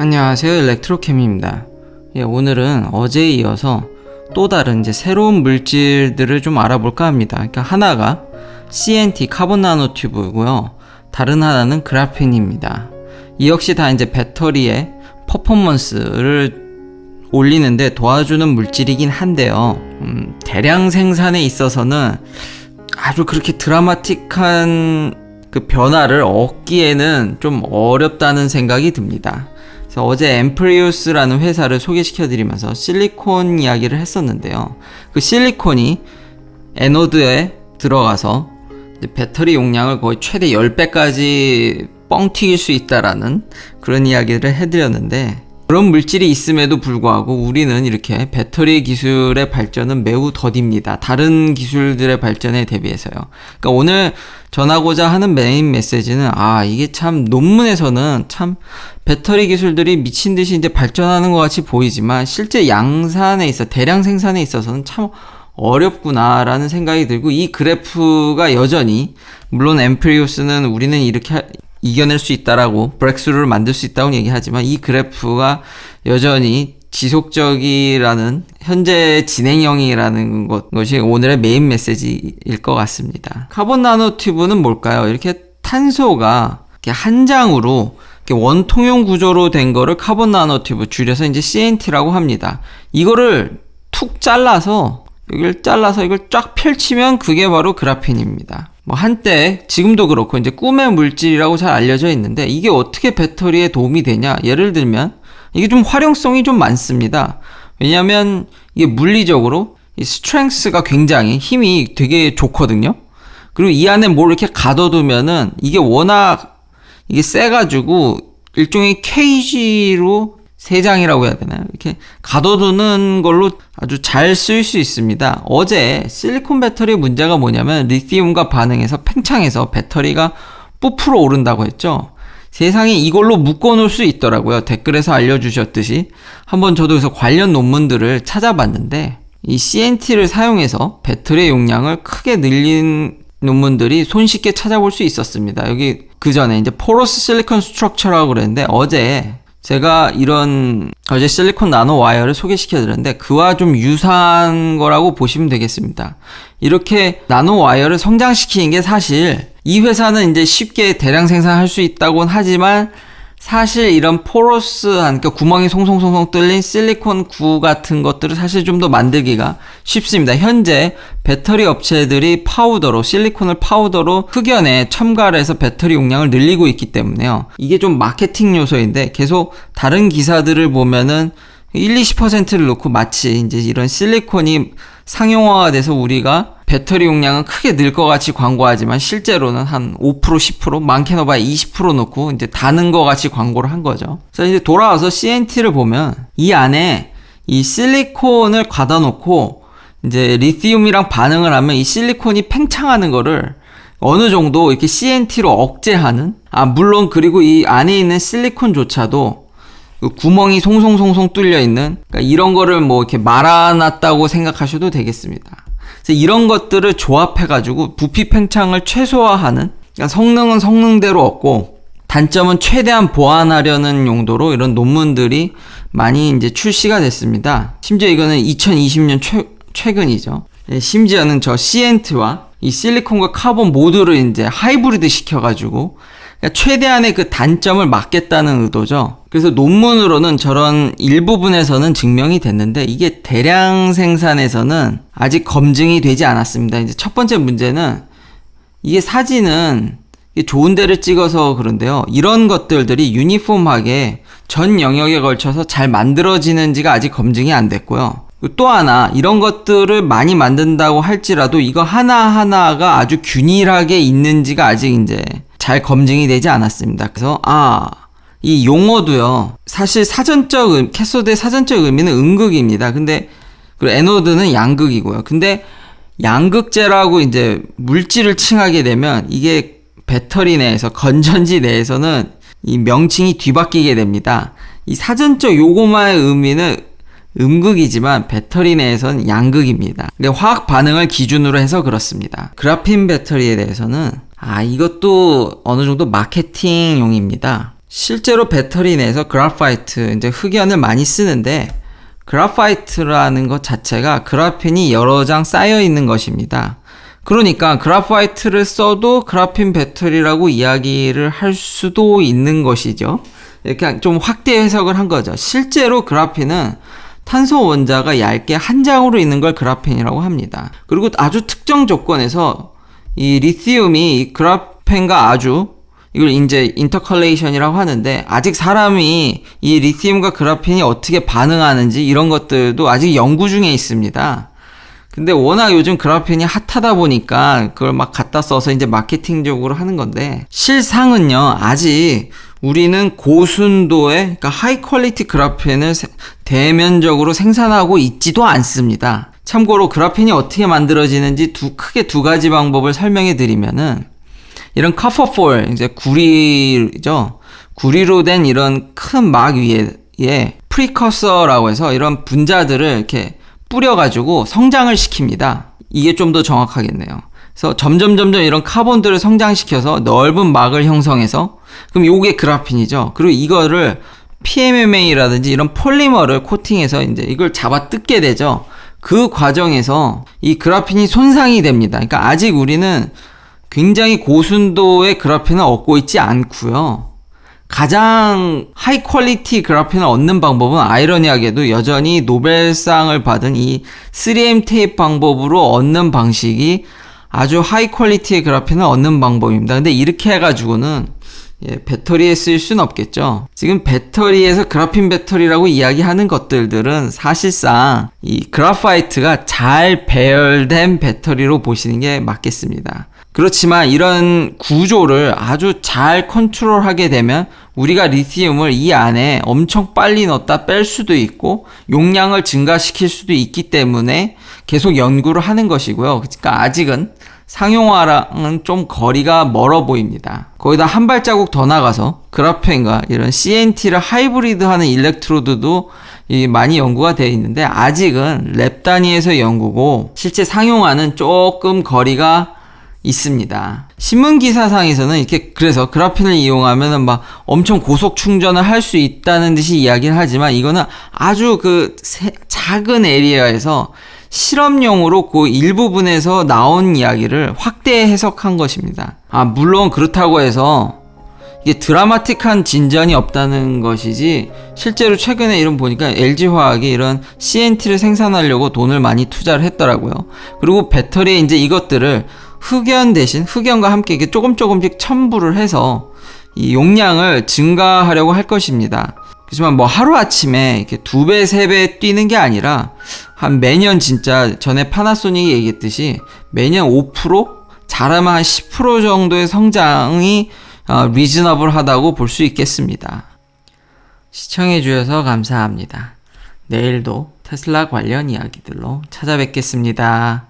안녕하세요, 일렉트로캠입니다. 오늘은 어제에 이어서 또 다른 새로운 물질들을 좀 알아볼까 합니다. 그러니까 하나가 CNT 카본 나노 튜브고요. 다른 하나는 그래핀입니다. 이 역시 다 배터리의 퍼포먼스를 올리는데 도와주는 물질이긴 한데요. 대량 생산에 있어서는 아주 그렇게 드라마틱한 그 변화를 얻기에는 좀 어렵다는 생각이 듭니다. 그래서 어제 앰프리우스라는 회사를 소개시켜드리면서 실리콘 이야기를 했었는데요. 그 실리콘이 에노드에 들어가서 배터리 용량을 거의 최대 10배까지 뻥 튀길 수 있다라는 그런 이야기를 해드렸는데, 그런 물질이 있음에도 불구하고 우리는 이렇게 배터리 기술의 발전은 매우 더딥니다. 다른 기술들의 발전에 대비해서요. 그러니까 오늘 전하고자 하는 메인 메시지는 이게 참 논문에서는 참 배터리 기술들이 미친 듯이 발전하는 것 같이 보이지만 실제 양산에 있어 대량 생산에 있어서는 참 어렵구나라는 생각이 들고, 이 그래프가 여전히, 물론 앰프리우스는 우리는 이렇게 이겨낼 수 있다라고 브렉스루를 만들 수 있다고 얘기하지만 이 그래프가 여전히 지속적이라는, 현재 진행형이라는 것이 오늘의 메인 메시지일 것 같습니다. 카본 나노 튜브는 뭘까요? 이렇게 탄소가 이렇게 한 장으로 이렇게 원통형 구조로 된 거를 카본 나노 튜브, 줄여서 CNT라고 합니다. 이거를 툭 잘라서 이걸 쫙 펼치면 그게 바로 그래핀입니다. 한때, 지금도 그렇고 꿈의 물질이라고 잘 알려져 있는데, 이게 어떻게 배터리에 도움이 되냐? 예를 들면 이게 좀 활용성이 좀 많습니다. 왜냐하면 이게 물리적으로 이 스트렝스가 굉장히 힘이 되게 좋거든요. 그리고 이 안에 뭘 이렇게 가둬두면은 이게 워낙 이게 세가지고 일종의 케이지로, 세장이라고 해야 되나요? 이렇게 가둬두는 걸로 아주 잘 쓰일 수 있습니다. 어제 실리콘 배터리 문제가 뭐냐면 리튬과 반응해서 팽창해서 배터리가 부풀어 오른다고 했죠. 세상에 이걸로 묶어 놓을 수 있더라고요. 댓글에서 알려주셨듯이. 한번 저도 그래서 관련 논문들을 찾아봤는데, 이 CNT를 사용해서 배터리의 용량을 크게 늘린 논문들이 손쉽게 찾아볼 수 있었습니다. 여기 그 전에 포러스 실리콘 스트럭처라고 그랬는데, 제가 어제 실리콘 나노 와이어를 소개시켜드렸는데 그와 좀 유사한 거라고 보시면 되겠습니다. 이렇게 나노 와이어를 성장시키는 게, 사실 이 회사는 쉽게 대량 생산할 수 있다고는 하지만 사실 이런 포러스한, 그러니까 구멍이 송송송송 뚫린 실리콘 구 같은 것들을 사실 좀 더 만들기가 쉽습니다. 현재 배터리 업체들이 실리콘을 파우더로 흑연에 첨가를 해서 배터리 용량을 늘리고 있기 때문에요. 이게 좀 마케팅 요소인데, 계속 다른 기사들을 보면은 1-20%를 놓고 마치 이런 실리콘이 상용화가 돼서 우리가 배터리 용량은 크게 늘 것 같이 광고하지만 실제로는 한 5%, 10%, 많게는 봐야 20% 놓고 다 는 것 같이 광고를 한 거죠. 그래서 돌아와서 CNT를 보면 이 안에 이 실리콘을 가다 놓고 리튬이랑 반응을 하면 이 실리콘이 팽창하는 거를 어느 정도 이렇게 CNT로 억제하는, 물론 그리고 이 안에 있는 실리콘조차도 그 구멍이 송송송송 뚫려 있는, 그러니까 이런 거를 이렇게 말아놨다고 생각하셔도 되겠습니다. 그래서 이런 것들을 조합해가지고 부피 팽창을 최소화하는, 그러니까 성능은 성능대로 얻고 단점은 최대한 보완하려는 용도로 이런 논문들이 많이 출시가 됐습니다. 심지어 이거는 2020년 최근이죠. 심지어는 저 CNT와 이 실리콘과 카본 모두를 하이브리드 시켜가지고 최대한의 그 단점을 막겠다는 의도죠. 그래서 논문으로는 저런 일부분에서는 증명이 됐는데, 이게 대량 생산에서는 아직 검증이 되지 않았습니다. 첫 번째 문제는 이게 사진은 좋은 데를 찍어서 그런데요, 이런 것들이 유니폼하게 전 영역에 걸쳐서 잘 만들어지는지가 아직 검증이 안 됐고요. 또 하나, 이런 것들을 많이 만든다고 할지라도 이거 하나하나가 아주 균일하게 있는지가 아직 잘 검증이 되지 않았습니다. 그래서 이 용어도요, 사실 캐소드의 사전적 의미는 음극입니다. 그리고 에노드는 양극이고요. 근데 양극재라고 물질을 칭하게 되면 이게 배터리 내에서, 건전지 내에서는 이 명칭이 뒤바뀌게 됩니다. 이 사전적 요거만의 의미는 음극이지만 배터리 내에서는 양극입니다. 근데 화학 반응을 기준으로 해서 그렇습니다. 그래핀 배터리에 대해서는 이것도 어느 정도 마케팅용입니다. 실제로 배터리 내에서 그래파이트, 이제 흑연을 많이 쓰는데, 그래파이트라는 것 자체가 그래핀이 여러 장 쌓여 있는 것입니다. 그러니까 그래파이트를 써도 그래핀 배터리라고 이야기를 할 수도 있는 것이죠. 이렇게 좀 확대 해석을 한 거죠. 실제로 그래핀은 탄소 원자가 얇게 한 장으로 있는 걸 그래핀이라고 합니다. 그리고 아주 특정 조건에서 이 리튬이 이 그래핀과 아주 이걸 이제 인터컬레이션이라고 하는데, 아직 사람이 이 리튬과 그래핀이 어떻게 반응하는지 이런 것들도 아직 연구 중에 있습니다. 근데 워낙 요즘 그래핀이 핫하다 보니까 그걸 막 갖다 써서 이제 마케팅적으로 하는 건데, 실상은요, 아직 우리는 고순도의, 그러니까 하이 퀄리티 그래핀을 대면적으로 생산하고 있지도 않습니다. 참고로 그래핀이 어떻게 만들어지는지 크게 두 가지 방법을 설명해 드리면은, 이런 커퍼폴, 이제 구리죠. 구리로 된 이런 큰 막 위에 프리커서라고 해서 이런 분자들을 이렇게 뿌려가지고 성장을 시킵니다. 이게 좀 더 정확하겠네요. 그래서 점점 이런 카본들을 성장시켜서 넓은 막을 형성해서, 그럼 요게 그래핀이죠. 그리고 이거를 PMMA라든지 이런 폴리머를 코팅해서 이제 이걸 잡아 뜯게 되죠. 그 과정에서 이 그래핀이 손상이 됩니다. 그러니까 아직 우리는 굉장히 고순도의 그래핀을 얻고 있지 않고요. 가장 하이 퀄리티 그래핀을 얻는 방법은 아이러니하게도 여전히 노벨상을 받은 이 3M 테이프 방법으로 얻는 방식이 아주 하이 퀄리티의 그래핀을 얻는 방법입니다. 근데 이렇게 해가지고는 배터리에 쓸 수는 없겠죠. 지금 배터리에서 그래핀 배터리라고 이야기하는 것들은 사실상 이 그래파이트가 잘 배열된 배터리로 보시는 게 맞겠습니다. 그렇지만 이런 구조를 아주 잘 컨트롤하게 되면 우리가 리튬을 이 안에 엄청 빨리 넣었다 뺄 수도 있고 용량을 증가시킬 수도 있기 때문에 계속 연구를 하는 것이고요. 그러니까 아직은 상용화랑은 좀 거리가 멀어 보입니다. 거기다 한 발자국 더 나가서 그래핀과 이런 CNT를 하이브리드하는 일렉트로드도 많이 연구가 되어 있는데, 아직은 랩 단위에서 연구고 실제 상용화는 조금 거리가 있습니다. 신문 기사상에서는 이렇게 그래서 그래핀을 이용하면은 막 엄청 고속 충전을 할 수 있다는 듯이 이야기를 하지만, 이거는 아주 작은 에리어에서 실험용으로 그 일부분에서 나온 이야기를 확대 해석한 것입니다. 물론 그렇다고 해서 이게 드라마틱한 진전이 없다는 것이지, 실제로 최근에 이런 보니까 LG화학이 이런 CNT를 생산하려고 돈을 많이 투자를 했더라고요. 그리고 배터리에 이제 이것들을 흑연 대신 흑연과 함께 이렇게 조금씩 첨부를 해서 이 용량을 증가하려고 할 것입니다. 그렇지만 뭐 하루아침에 이렇게 2배, 3배 뛰는 게 아니라 한 매년, 진짜 전에 파나소닉이 얘기했듯이 매년 5%? 잘하면 한 10% 정도의 성장이 리즈너블하다고 볼 수 있겠습니다. 시청해 주셔서 감사합니다. 내일도 테슬라 관련 이야기들로 찾아뵙겠습니다.